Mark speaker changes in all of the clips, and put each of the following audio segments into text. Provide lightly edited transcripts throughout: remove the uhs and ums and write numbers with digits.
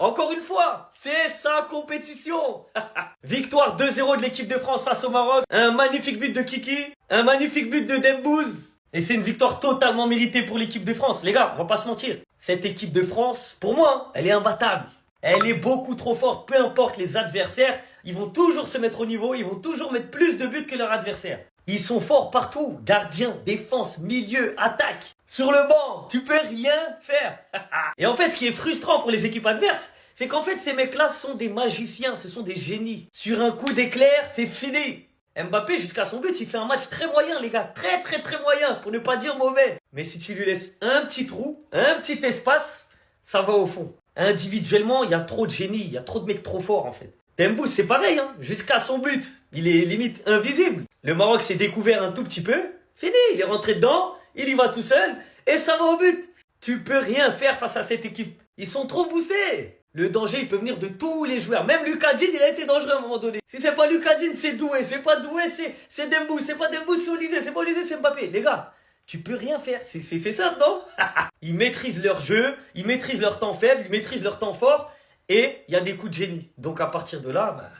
Speaker 1: encore une fois, c'est sa compétition. Victoire 2-0 de l'équipe de France face au Maroc. Un magnifique but de Kiki. Un magnifique but de Dembouz. Et c'est une victoire totalement méritée pour l'équipe de France. Les gars, on va pas se mentir. Cette équipe de France, pour moi, elle est imbattable. Elle est beaucoup trop forte. Peu importe les adversaires, ils vont toujours se mettre au niveau. Ils vont toujours mettre plus de buts que leur adversaire. Ils sont forts partout. Gardien, défense, milieu, attaque. Sur le banc, tu peux rien faire. Et en fait, ce qui est frustrant pour les équipes adverses, c'est qu'en fait, ces mecs-là sont des magiciens. Ce sont des génies. Sur un coup d'éclair, c'est fini. Mbappé, jusqu'à son but, il fait un match très moyen, les gars. Très moyen, pour ne pas dire mauvais. Mais si tu lui laisses un petit trou, un petit espace, ça va au fond. Individuellement, il y a trop de génie. Il y a trop de mecs trop forts, en fait. Dembouz, c'est pareil, hein. Jusqu'à son but, il est limite invisible. Le Maroc s'est découvert un tout petit peu. Fini, il est rentré dedans, il y va tout seul, et ça va au but. Tu peux rien faire face à cette équipe. Ils sont trop boostés. Le danger, il peut venir de tous les joueurs. Même Lucas Digne, il a été dangereux à un moment donné. Si c'est pas Lucas Digne, c'est Doué. C'est pas Doué, c'est Dembouz. C'est pas Dembouz, c'est Olysée. C'est pas Olysée, c'est Mbappé. Les gars, tu peux rien faire. C'est simple, non? Ils maîtrisent leur jeu, ils maîtrisent leur temps faible, ils maîtrisent leur temps fort. Et il y a des coups de génie. Donc à partir de là,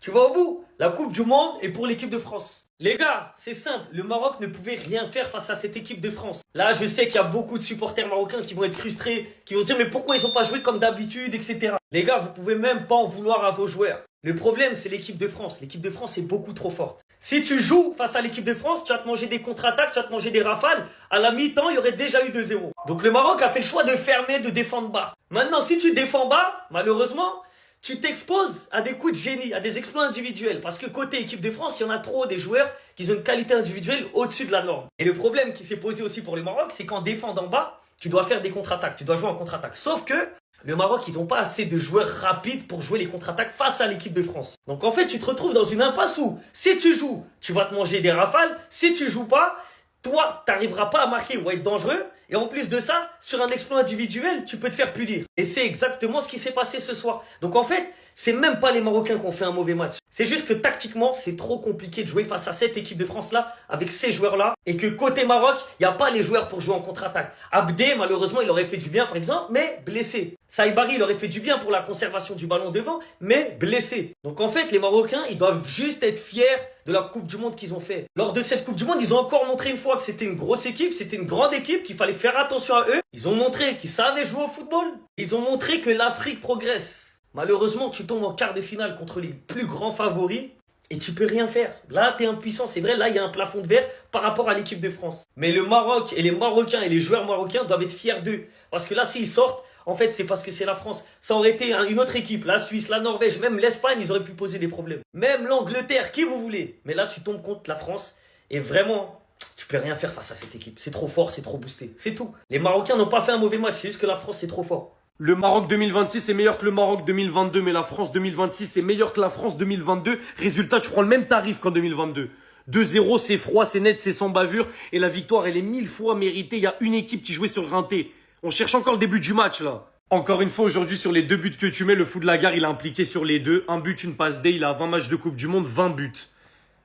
Speaker 1: tu vas au bout. La Coupe du Monde est pour l'équipe de France. Les gars, c'est simple, le Maroc ne pouvait rien faire face à cette équipe de France. Là, je sais qu'il y a beaucoup de supporters marocains qui vont être frustrés, qui vont se dire mais pourquoi ils n'ont pas joué comme d'habitude, etc. Les gars, vous pouvez même pas en vouloir à vos joueurs. Le problème, c'est l'équipe de France. L'équipe de France est beaucoup trop forte. Si tu joues face à l'équipe de France, tu vas te manger des contre-attaques, tu vas te manger des rafales. À la mi-temps, il y aurait déjà eu 2-0. Donc le Maroc a fait le choix de fermer, de défendre bas. Maintenant, si tu défends bas, malheureusement, tu t'exposes à des coups de génie, à des exploits individuels. Parce que côté équipe de France, il y en a trop des joueurs qui ont une qualité individuelle au-dessus de la norme. Et le problème qui s'est posé aussi pour le Maroc, c'est qu'en défendant bas, tu dois faire des contre-attaques, tu dois jouer en contre-attaque. Sauf que le Maroc, ils n'ont pas assez de joueurs rapides pour jouer les contre-attaques face à l'équipe de France. Donc en fait, tu te retrouves dans une impasse où, si tu joues, tu vas te manger des rafales. Si tu joues pas, toi, tu n'arriveras pas à marquer ou à être dangereux. Et en plus de ça, sur un exploit individuel, tu peux te faire punir. Et c'est exactement ce qui s'est passé ce soir. Donc en fait, c'est même pas les Marocains qui ont fait un mauvais match. C'est juste que tactiquement, c'est trop compliqué de jouer face à cette équipe de France-là, avec ces joueurs-là. Et que côté Maroc, il n'y a pas les joueurs pour jouer en contre-attaque. Abdé, malheureusement, il aurait fait du bien, par exemple, mais blessé. Saïbari, il aurait fait du bien pour la conservation du ballon devant, mais blessé. Donc en fait, les Marocains, ils doivent juste être fiers de la Coupe du Monde qu'ils ont fait. Lors de cette Coupe du Monde, ils ont encore montré une fois que c'était une grosse équipe, c'était une grande équipe, qu'il fallait faire attention à eux. Ils ont montré qu'ils savaient jouer au football. Ils ont montré que l'Afrique progresse. Malheureusement, tu tombes en quart de finale contre les plus grands favoris et tu peux rien faire. Là, tu es impuissant. C'est vrai, là, il y a un plafond de verre par rapport à l'équipe de France. Mais le Maroc et les Marocains et les joueurs marocains doivent être fiers d'eux. Parce que là, s'ils sortent, en fait, c'est parce que c'est la France. Ça aurait été une autre équipe, la Suisse, la Norvège, même l'Espagne, ils auraient pu poser des problèmes. Même l'Angleterre, qui vous voulez. Mais là, tu tombes contre la France et vraiment, tu peux rien faire face à cette équipe. C'est trop fort, c'est trop boosté. C'est tout. Les Marocains n'ont pas fait un mauvais match, c'est juste que la France, c'est trop fort.
Speaker 2: Le Maroc 2026 est meilleur que le Maroc 2022, mais la France 2026 est meilleure que la France 2022. Résultat, tu prends le même tarif qu'en 2022. 2-0, c'est froid, c'est net, c'est sans bavure. Et la victoire, elle est 1000 fois méritée. Il y a une équipe qui jouait sur le rinté. On cherche encore le début du match, là. Encore une fois, aujourd'hui, sur les 2 buts que tu mets, le fou de la gare, il a impliqué sur les 2. Un but, une passe D, il a 20 matchs de Coupe du Monde, 20 buts.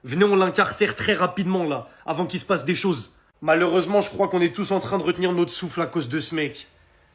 Speaker 2: Venez, on l'incarcère très rapidement, là, avant qu'il se passe des choses. Malheureusement, je crois qu'on est tous en train de retenir notre souffle à cause de ce mec.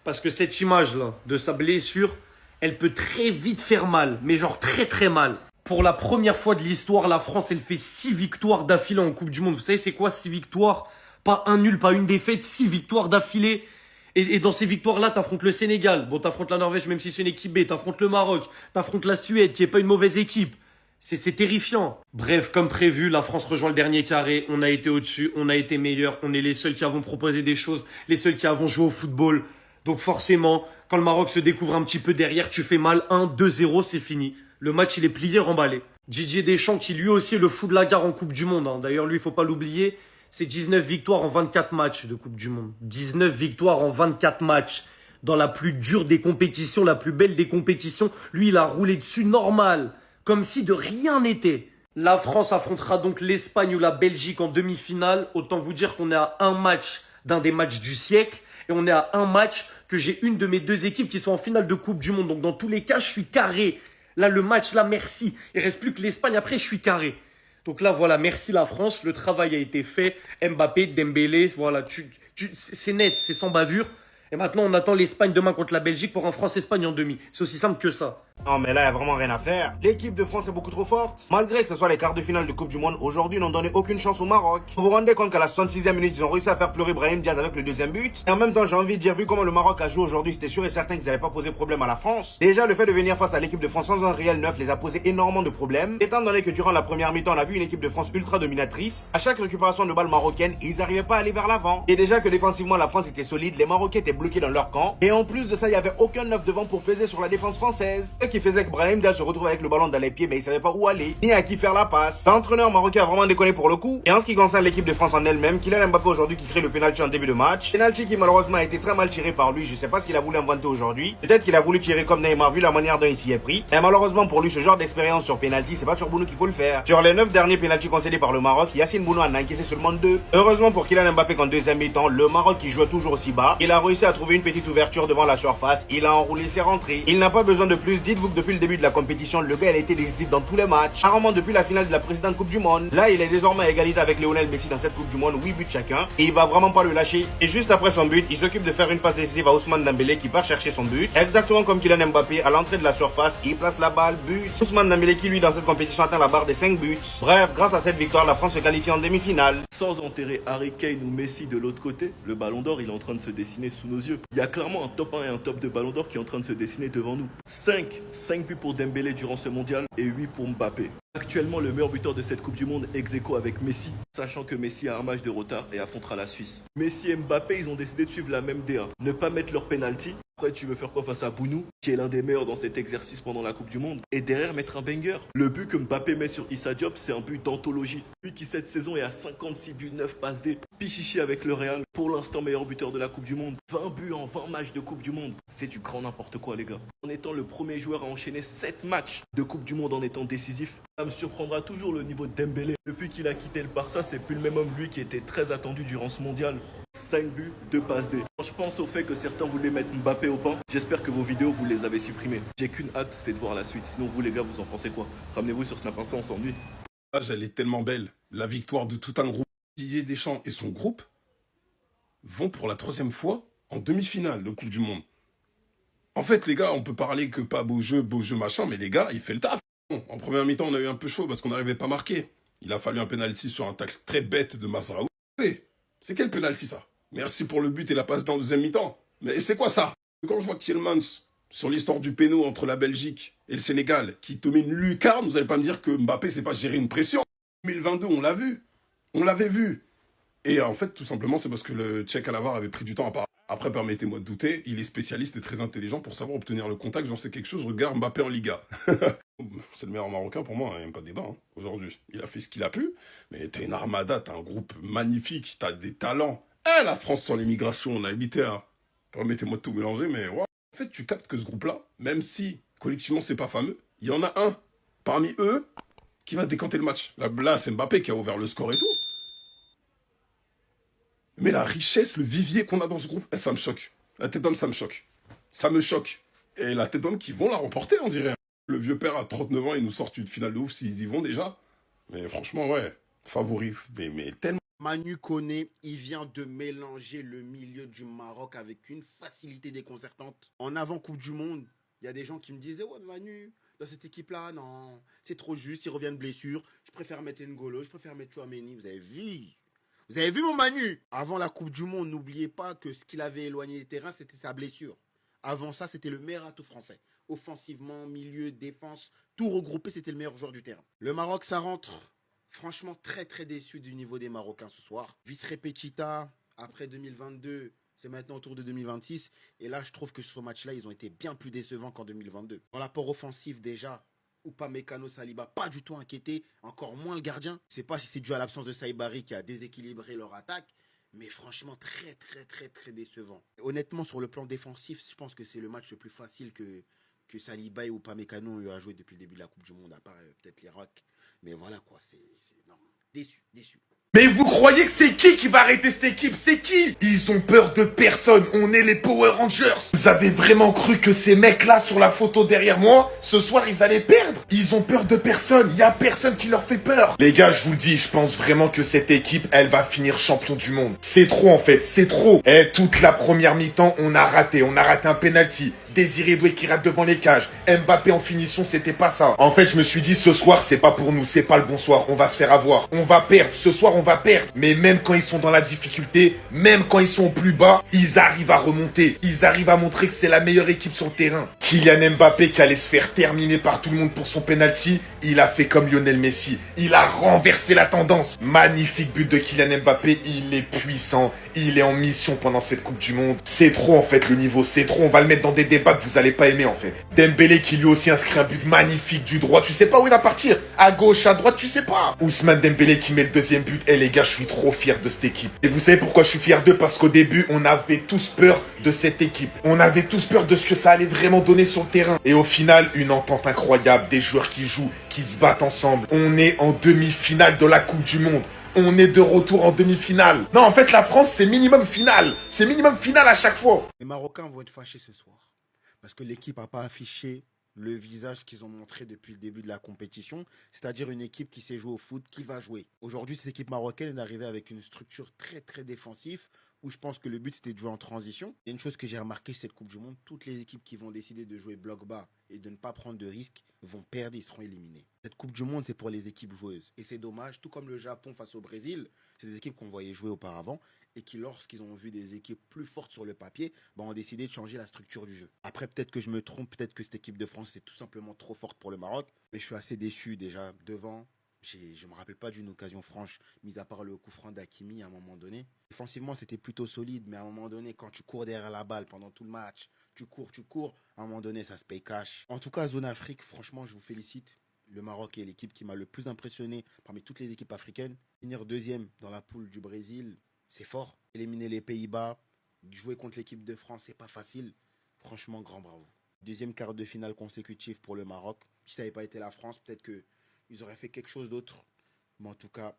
Speaker 2: Parce que cette image-là, de sa blessure, elle peut très vite faire mal. Mais genre très mal. Pour la première fois de l'histoire, la France, elle fait 6 victoires d'affilée en Coupe du Monde. Vous savez, c'est quoi 6 victoires? Pas un nul, pas une défaite, 6 victoires d'affilée. Et dans ces victoires-là, t'affrontes le Sénégal. Bon, t'affrontes la Norvège, même si c'est une équipe B. T'affrontes le Maroc. T'affrontes la Suède, qui est pas une mauvaise équipe. C'est terrifiant. Bref, comme prévu, la France rejoint le dernier carré. On a été au-dessus, on a été meilleur. On est les seuls qui avons proposé des choses. Les seuls qui avons joué au football. Donc forcément, quand le Maroc se découvre un petit peu derrière, tu fais mal. 1-2-0, c'est fini. Le match, il est plié, remballé. Didier Deschamps, qui lui aussi est le fou de la gare en Coupe du Monde. D'ailleurs, lui, il faut pas l'oublier. C'est 19 victoires en 24 matchs de Coupe du Monde. 19 victoires en 24 matchs. Dans la plus dure des compétitions, la plus belle des compétitions. Lui, il a roulé dessus normal. Comme si de rien n'était. La France affrontera donc l'Espagne ou la Belgique en demi-finale. Autant vous dire qu'on est à un match d'un des matchs du siècle. Et on est à un match que j'ai une de mes 2 équipes qui sont en finale de Coupe du Monde. Donc dans tous les cas, je suis carré. Là, le match, là, merci. Il reste plus que l'Espagne. Après, je suis carré. Donc là, voilà, merci la France. Le travail a été fait. Mbappé, Dembélé, voilà. C'est net, c'est sans bavure. Et maintenant, on attend l'Espagne demain contre la Belgique pour un France-Espagne en demi. C'est aussi simple que ça.
Speaker 3: Non mais là, il a vraiment rien à faire. L'équipe de France est beaucoup trop forte. Malgré que ce soit les quarts de finale de Coupe du Monde, aujourd'hui, ils n'ont donné aucune chance au Maroc. Vous vous rendez compte qu'à la 66e minute, ils ont réussi à faire pleurer Brahim Diaz avec le deuxième but. Et en même temps, j'ai envie de dire, vu comment le Maroc a joué aujourd'hui, c'était sûr et certain qu'ils n'allaient pas poser problème à la France. Déjà, le fait de venir face à l'équipe de France sans un réel neuf les a posé énormément de problèmes. Étant donné que durant la première mi-temps, on a vu une équipe de France ultra dominatrice. À chaque récupération de balle marocaine, ils n'arrivaient pas à aller vers l'avant. Et déjà que défensivement, la France était solide, les Marocains étaient bloqués dans leur camp. Et en plus de ça, il n'y avait aucun neuf devant pour peser sur la défense française. Ce qui faisait que Brahim Diaz se retrouve avec le ballon dans les pieds, mais il savait pas où aller, ni à qui faire la passe. L'entraîneur marocain a vraiment déconné pour le coup. Et en ce qui concerne l'équipe de France en elle-même, Kylian Mbappé aujourd'hui qui crée le penalty en début de match. Penalty qui malheureusement a été très mal tiré par lui. Je sais pas ce qu'il a voulu inventer aujourd'hui. Peut-être qu'il a voulu tirer comme Neymar vu la manière dont il s'y est pris. Et malheureusement pour lui, ce genre d'expérience sur penalty, c'est pas sur Bounou qu'il faut le faire. Sur les 9 derniers penalty concédés par le Maroc, Yacine Bounou en a encaissé seulement 2. Heureusement pour Kylian Mbappé qu'en deuxième mi-temps, le Maroc qui jouait toujours aussi bas, il a réussi à trouver une petite ouverture devant la surface. Il a enroulé ses rentrées. Il n'a pas besoin de plus. Dites-vous que depuis le début de la compétition, le gars, il a été décisif dans tous les matchs. Rarement depuis la finale de la précédente Coupe du Monde. Là, il est désormais à égalité avec Lionel Messi dans cette Coupe du Monde, 8 buts chacun. Et il va vraiment pas le lâcher. Et juste après son but, il s'occupe de faire une passe décisive à Ousmane Dembélé qui part chercher son but. Exactement comme Kylian Mbappé à l'entrée de la surface, il place la balle, but. Ousmane Dembélé qui lui dans cette compétition atteint la barre des 5 buts. Bref, grâce à cette victoire, la France se qualifie en demi-finale.
Speaker 4: Sans enterrer Harry Kane ou Messi de l'autre côté, le Ballon d'Or il est en train de se dessiner sous nos yeux. Il y a clairement un top 1 et un top 2 Ballon d'Or qui est en train de se dessiner devant nous. 5 buts pour Dembélé durant ce mondial et 8 pour Mbappé. Actuellement le meilleur buteur de cette Coupe du Monde ex aequo avec Messi, sachant que Messi a un match de retard et affrontera la Suisse. Messi et Mbappé ils ont décidé de suivre la même DA, ne pas mettre leur penalty. Après tu veux faire quoi face à Bounou, qui est l'un des meilleurs dans cet exercice pendant la Coupe du Monde, et derrière mettre un banger. Le but que Mbappé met sur Issa Diop, c'est un but d'anthologie. Lui qui cette saison est à 56 buts, 9 passes D. Pichichi avec le Real, pour l'instant meilleur buteur de la Coupe du Monde. 20 buts en 20 matchs de Coupe du Monde. C'est du grand n'importe quoi les gars. En étant le premier joueur à enchaîner 7 matchs de Coupe du Monde en étant décisif, ça me surprendra toujours le niveau de Dembélé. Depuis qu'il a quitté le Barça, c'est plus le même homme lui qui était très attendu durant ce mondial. 5 buts, 2 passes D. Quand je pense au fait que certains voulaient mettre Mbappé au banc, j'espère que vos vidéos vous les avez supprimées. J'ai qu'une hâte, c'est de voir la suite. Sinon vous les gars, vous en pensez quoi? Ramenez-vous sur Snap Insta, on s'ennuie.
Speaker 5: Ah, elle est tellement belle. La victoire de tout un groupe. Didier Deschamps et son groupe vont pour la 3e fois en demi-finale de Coupe du Monde. En fait, les gars, on peut parler que pas beau jeu, machin, mais les gars, il fait le taf. En première mi-temps, on a eu un peu chaud parce qu'on n'arrivait pas à marquer. Il a fallu un penalty sur un tacle très bête de Mazraoui. C'est quel penalty ça? Merci pour le but et la passe dans le deuxième mi-temps. Mais c'est quoi ça? Quand je vois Tielemans sur l'histoire du péno entre la Belgique et le Sénégal qui te met une lucarne, vous n'allez pas me dire que Mbappé c'est pas gérer une pression. 2022, on l'a vu. On l'avait vu. Et en fait, tout simplement, c'est parce que le Tchèque à la VAR avait pris du temps à part. Après, permettez-moi de douter, il est spécialiste et très intelligent pour savoir obtenir le contact. J'en sais quelque chose, regarde Mbappé en Liga. C'est le meilleur Marocain pour moi, il n'y a même pas de débat aujourd'hui. Il a fait ce qu'il a pu, mais t'as une armada, t'as un groupe magnifique, t'as des talents. La France sans l'immigration, on a habité à... Permettez-moi de tout mélanger, mais ouais. En fait, tu captes que ce groupe-là, même si collectivement c'est pas fameux, il y en a un parmi eux qui va décanter le match. Là c'est Mbappé qui a ouvert le score et tout. Mais la richesse, le vivier qu'on a dans ce groupe, ça me choque. La tête d'homme, ça me choque. Ça me choque. Et la tête d'homme qui vont la remporter, on dirait. Le vieux père à 39 ans, il nous sort une finale de ouf s'ils y vont déjà. Mais franchement, ouais, favori, mais tellement.
Speaker 6: Manu Koné, il vient de mélanger le milieu du Maroc avec une facilité déconcertante. En avant Coupe du Monde, il y a des gens qui me disaient « Ouais, Manu, dans cette équipe-là, non, c'est trop juste, il revient de blessure. Je préfère mettre N'Golo, je préfère mettre Tchouaméni. » Vous avez vu? Vous avez vu mon Manu? Avant la Coupe du Monde, n'oubliez pas que ce qu'il avait éloigné des terrains, c'était sa blessure. Avant ça, c'était le meilleur atout français. Offensivement, milieu, défense, tout regroupé, c'était le meilleur joueur du terrain. Le Maroc, ça rentre. Franchement, très très déçu du niveau des Marocains ce soir. Vice repetita, après 2022, c'est maintenant autour de 2026. Et là, je trouve que sur ce match-là, ils ont été bien plus décevants qu'en 2022. Dans l'apport offensif déjà, Upamecano, Saliba, pas du tout inquiété, encore moins le gardien. Je sais pas si c'est dû à l'absence de Saïbari qui a déséquilibré leur attaque, mais franchement très décevant. Honnêtement, sur le plan défensif, je pense que c'est le match le plus facile que Saliba et Upamecano ont eu à jouer depuis le début de la Coupe du Monde, à part peut-être l'Irak. Mais voilà quoi, c'est non, déçu.
Speaker 7: Mais vous croyez que c'est qui va arrêter cette équipe? C'est qui? Ils ont peur de personne, on est les Power Rangers. Vous avez vraiment cru que ces mecs-là sur la photo derrière moi, ce soir ils allaient perdre? Ils ont peur de personne, y a personne qui leur fait peur. Les gars, je vous le dis, je pense vraiment que cette équipe, elle va finir champion du monde. C'est trop en fait, c'est trop. Et toute la première mi-temps, on a raté un penalty. Désiré Doué qui rate devant les cages. Mbappé en finition, c'était pas ça. En fait, je me suis dit, ce soir, c'est pas pour nous, c'est pas le bon soir. On va se faire avoir. On va perdre. Ce soir, on va perdre. Mais même quand ils sont dans la difficulté, même quand ils sont au plus bas, ils arrivent à remonter. Ils arrivent à montrer que c'est la meilleure équipe sur le terrain. Kylian Mbappé qui allait se faire terminer par tout le monde pour son penalty, il a fait comme Lionel Messi. Il a renversé la tendance. Magnifique but de Kylian Mbappé. Il est puissant. Il est en mission pendant cette Coupe du Monde. C'est trop en fait le niveau. C'est trop. On va le mettre dans des débats que vous allez pas aimer en fait. Dembélé qui lui aussi inscrit un but magnifique du droit. Tu sais pas où il va partir. À gauche, à droite, tu sais pas. Ousmane Dembélé qui met le deuxième but. Eh les gars, je suis trop fier de cette équipe. Et vous savez pourquoi je suis fier d'eux? Parce qu'au début, on avait tous peur de cette équipe. On avait tous peur de ce que ça allait vraiment donner sur le terrain. Et au final, une entente incroyable. Des joueurs qui jouent, qui se battent ensemble. On est en demi-finale de la Coupe du Monde. On est de retour en demi-finale. Non, en fait, la France, c'est minimum finale. C'est minimum finale à chaque fois.
Speaker 6: Les Marocains vont être fâchés ce soir. Parce que l'équipe n'a pas affiché le visage qu'ils ont montré depuis le début de la compétition. C'est-à-dire une équipe qui sait jouer au foot, qui va jouer. Aujourd'hui, cette équipe marocaine est arrivée avec une structure très très défensive, où je pense que le but c'était de jouer en transition. Et une chose que j'ai remarqué cette Coupe du Monde, toutes les équipes qui vont décider de jouer bloc bas et de ne pas prendre de risques vont perdre, ils seront éliminés. Cette Coupe du Monde, c'est pour les équipes joueuses. Et c'est dommage, tout comme le Japon face au Brésil, c'est des équipes qu'on voyait jouer auparavant et qui, lorsqu'ils ont vu des équipes plus fortes sur le papier, ont décidé de changer la structure du jeu. Après, peut-être que je me trompe, peut-être que cette équipe de France est tout simplement trop forte pour le Maroc, mais je suis assez déçu déjà devant. Je ne me rappelle pas d'une occasion franche, mis à part le coup franc d'Hakimi à un moment donné. Défensivement, c'était plutôt solide, mais à un moment donné, quand tu cours derrière la balle pendant tout le match, tu cours, à un moment donné, ça se paye cash. En tout cas, zone Afrique, franchement, je vous félicite. Le Maroc est l'équipe qui m'a le plus impressionné parmi toutes les équipes africaines. Finir deuxième dans la poule du Brésil, c'est fort. Éliminer les Pays-Bas, jouer contre l'équipe de France, c'est pas facile. Franchement, grand bravo. Deuxième quart de finale consécutif pour le Maroc. Si ça n'avait pas été la France, peut-être qu'ils auraient fait quelque chose d'autre. Mais en tout cas,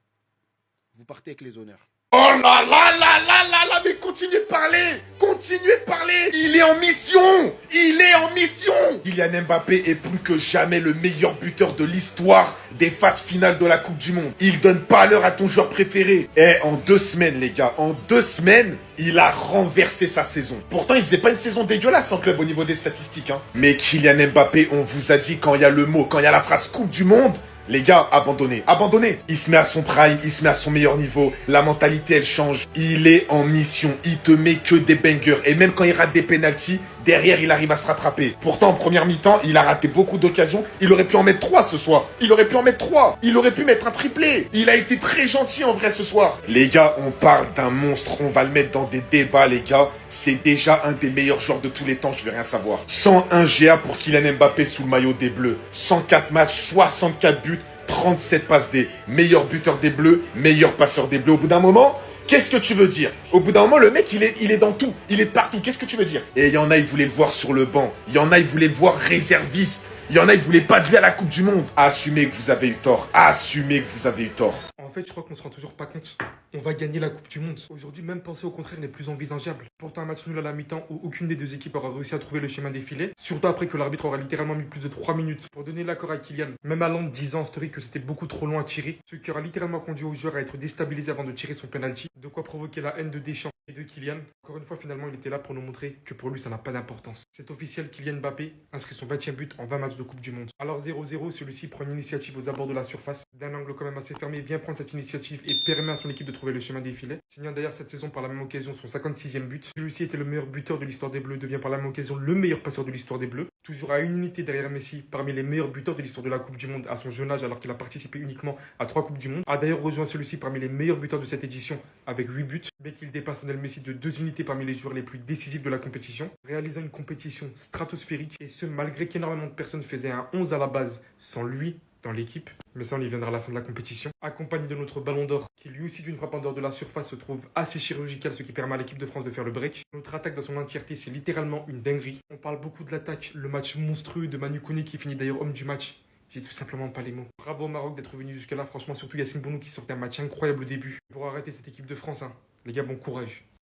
Speaker 6: vous partez avec les honneurs.
Speaker 7: Oh là là là là là là, mais continuez de parler. Continuez de parler. Il est en mission. Il est en mission. Kylian Mbappé est plus que jamais le meilleur buteur de l'histoire des phases finales de la Coupe du Monde. Il donne pas l'heure à ton joueur préféré. Et en 2 semaines, les gars, en 2 semaines, il a renversé sa saison. Pourtant, il faisait pas une saison dégueulasse en club au niveau des statistiques. Mais Kylian Mbappé, on vous a dit quand il y a le mot, quand il y a la phrase Coupe du Monde, les gars, abandonnez, abandonnez. Il se met à son prime, il se met à son meilleur niveau. La mentalité, elle change. Il est en mission. Il te met que des bangers. Et même quand il rate des penalties, derrière, il arrive à se rattraper. Pourtant, en première mi-temps, il a raté beaucoup d'occasions. Il aurait pu en mettre 3 ce soir. Il aurait pu en mettre 3. Il aurait pu mettre un triplé. Il a été très gentil en vrai ce soir. Les gars, on parle d'un monstre. On va le mettre dans des débats, les gars. C'est déjà un des meilleurs joueurs de tous les temps, je vais rien savoir. 101 GA pour Kylian Mbappé sous le maillot des Bleus. 104 matchs, 64 buts, 37 passes D. Meilleur buteur des Bleus, meilleur passeur des Bleus. Au bout d'un moment, qu'est-ce que tu veux dire? Au bout d'un moment, le mec, il est dans tout. Il est de partout. Qu'est-ce que tu veux dire? Et il y en a, ils voulaient le voir sur le banc. Il y en a, ils voulaient le voir réserviste. Il y en a, ils voulaient pas de lui à la Coupe du Monde. Assumez que vous avez eu tort. Assumez que vous avez eu tort.
Speaker 8: En fait, je crois qu'on se rend toujours pas compte. On va gagner la Coupe du Monde. Aujourd'hui, même penser au contraire n'est plus envisageable. Pourtant, un match nul à la mi-temps où aucune des deux équipes aura réussi à trouver le chemin des filets. Surtout après que l'arbitre aura littéralement mis plus de 3 minutes pour donner l'accord à Kylian. Même Haaland disant en story que c'était beaucoup trop long à tirer. Ce qui aura littéralement conduit au joueur à être déstabilisé avant de tirer son penalty. De quoi provoquer la haine de Deschamps et de Kylian. Encore une fois, finalement, il était là pour nous montrer que pour lui, ça n'a pas d'importance. C'est officiel, Kylian Mbappé inscrit son 20e but en 20 matchs de Coupe du Monde. Alors 0-0, celui-ci prend une initiative aux abords de la surface. D'un angle quand même assez fermé, vient prendre cette initiative et permet à son équipe de trouver le chemin des filets. Signant d'ailleurs cette saison par la même occasion son 56e but. Celui-ci était le meilleur buteur de l'histoire des Bleus, devient par la même occasion le meilleur passeur de l'histoire des Bleus. Toujours à une unité derrière Messi, parmi les meilleurs buteurs de l'histoire de la Coupe du Monde à son jeune âge alors qu'il a participé uniquement à 3 Coupes du Monde. A d'ailleurs rejoint celui-ci parmi les meilleurs buteurs de cette édition avec 8 buts, mais qu'il dépasse Lionel Messi de 2 unités parmi les joueurs les plus décisifs de la compétition, réalisant une compétition stratosphérique et ce malgré qu'énormément de personnes faisaient un 11 à la base sans lui dans l'équipe, mais ça on y viendra à la fin de la compétition, accompagné de notre ballon d'or qui lui aussi d'une frappe en dehors de la surface se trouve assez chirurgical, ce qui permet à l'équipe de France de faire le break. Notre attaque dans son entièreté c'est littéralement une dinguerie. On parle beaucoup de l'attaque, le match monstrueux de Manu Kone qui finit d'ailleurs homme du match. J'ai tout simplement pas les mots. Bravo au Maroc d'être venu jusque-là. Franchement, surtout Yacine Bounou qui sortait un match incroyable au début. Pour arrêter cette équipe de France, hein. Les gars, bon courage.